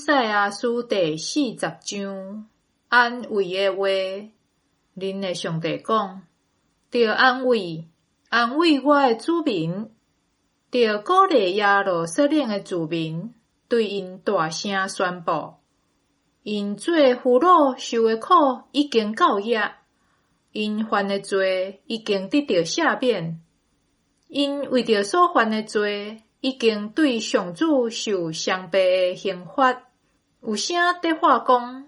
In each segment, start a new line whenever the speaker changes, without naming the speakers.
赛亚书第40章安慰的话，恁的上帝讲：着安慰，安慰我的子民，着鼓励耶路撒冷的子民，对因大声宣布：因做俘虏受的苦已经到遐，因犯的罪已经得到赦免，因为着所犯的罪，已经对上主受双倍的刑罚。有声在话讲，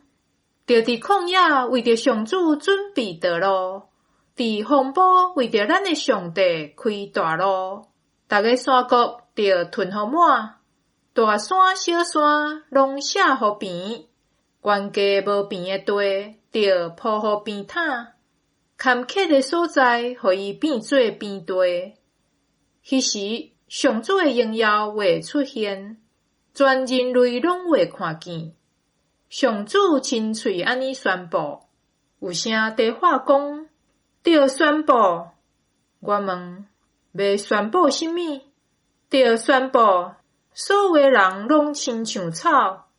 着伫旷野为着上主准备道路，伫风暴为着咱的上帝开大路。逐个山谷着吞互满，大山小山拢卸互平，悬低无平的地着铺互平坦，坎坷的所在，互伊变做平地。迄时，上主的荣耀会出现，全人类拢会看见。上主亲嘴安尼宣布，有声在话讲，着宣布。我问，要宣布甚物？着宣布，所有的人拢亲像草，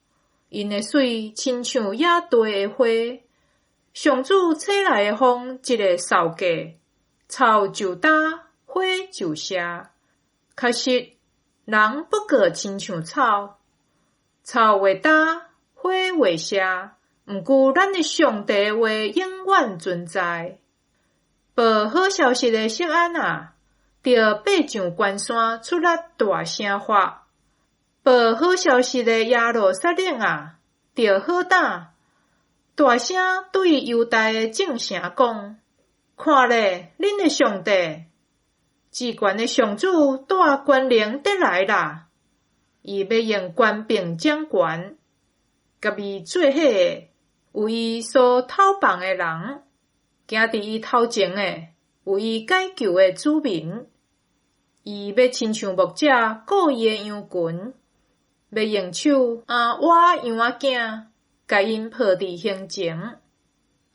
因的水亲像野地的花。上主吹来的风，一个扫过，草就干，花就谢。确实，人不过亲像草，草会干，花会谢，毋过咱的上帝的话永远存在。报好消息的锡安啊，着爬上悬山出力大声发；报好消息的耶路撒冷啊，着好胆，大声对犹大的众城讲：看咧，恁的上帝，至高的上主带权能得来啦！伊要用权柄掌权，甲伊做伙的，有伊所透放的人，行伫伊头前的，有伊解救的子民。伊要亲像牧者顾伊的羊群，要用手按我羊仔囝，甲因抱伫胸前。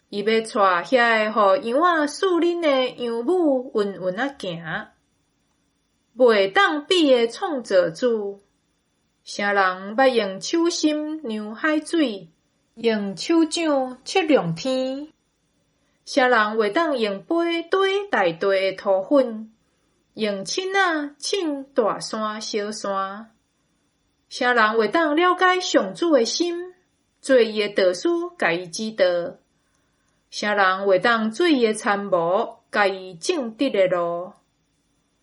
伊要带遐个互羊仔树林的羊母稳稳仔行。袂当比的创造主，啥人捌用手心量海水，用手掌测量天？啥人袂当用杯堆大地的土粉，用秤仔称大山小山？啥人袂当了解上主的心，做伊的导师，甲伊指导？啥人袂当做伊的参谋，甲伊正直的路？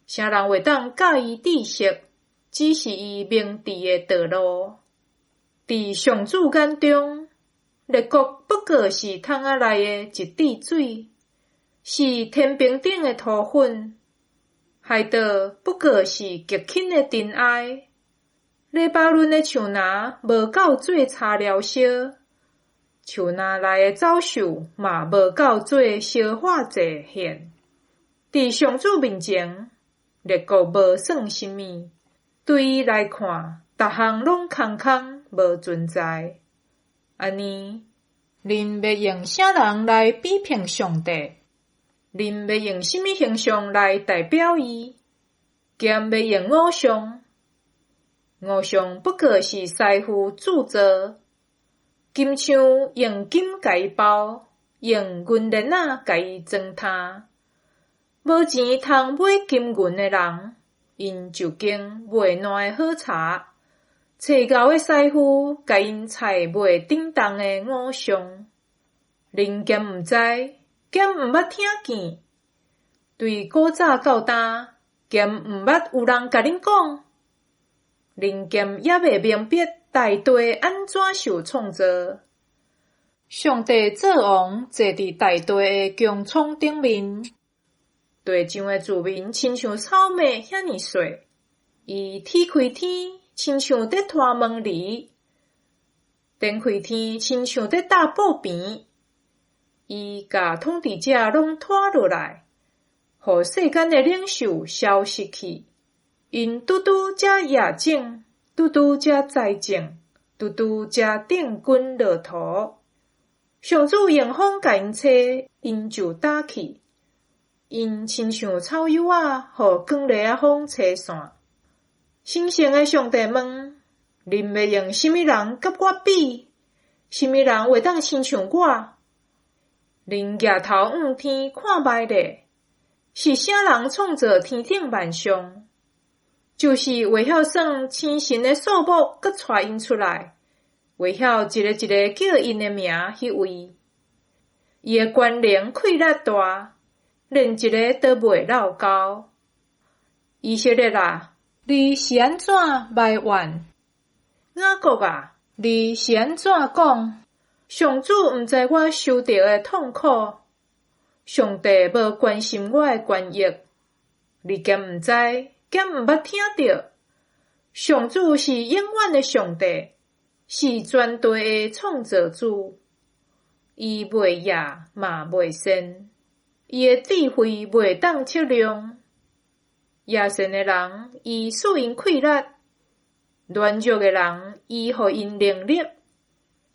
啥人会当教伊知识，指示伊明智的道路？伫上主眼中，列国不过是桶仔内的一滴水，是天平顶的土粉；海岛不过是极轻的尘埃。黎巴嫩的树林无够做柴疗烧，树林内的走兽嘛无够做烧化祭献。伫上主面前，列国无算什么，对伊来看，逐项拢空空无存在。安尼，恁要用啥人来比评上帝？恁要用什么形象来代表伊？兼要用偶像？偶像不过是师傅铸造，金枪用金甲伊包，用银链仔甲伊装炭。无钱通买金银的人，因就经卖烂的好茶，找厚的师傅，甲因菜卖叮当的偶像。恁兼毋知，兼毋捌听见，对古早到今，兼毋捌有人甲恁讲，恁兼也未明白大地安怎受创造。上帝做王坐伫大地的穹苍顶面。地上的子民亲像草莓遐尼细，伊踢开天，亲像在拖毛梨；展开天，亲像在搭布边。伊甲统治者拢拖落来，互世间的领袖消失去。因拄拄才夜整，拄拄才栽种，拄拄才定军落土。上主用风甲因吹，因就打去。因亲像草油仔，互光丽仔风吹散。神圣的上帝问：恁要用什么人甲我比？什么人会当亲像我？恁举头向天看觅咧，是啥人创造天顶万象？就是会晓算星辰的数目，搁带因出来，会晓一个一个叫因的名迄位。伊的权能气力大，连一个都袂落高。以色列啊，你是安怎埋怨？雅各啊，你是安怎讲？上主毋知我受到的痛苦，上帝无关心我的权益，你敢毋知，敢毋捌听到？上主是永远的上帝，是全地的创造主。伊袂夜嘛袂sen，伊的智慧袂当测量。野神的人，伊赐因气力；软弱的人，伊互因能力。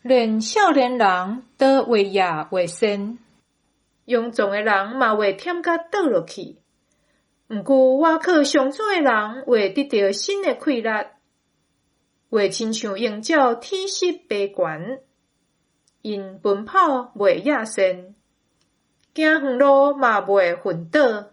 连少年人都袂夜袂sen，勇壮的人嘛袂忝甲倒落去。毋过我靠上主的人会得到新的气力，会亲像鹰鸟天翼飞悬。因奔跑袂野sen，行远路嘛袂昏倒。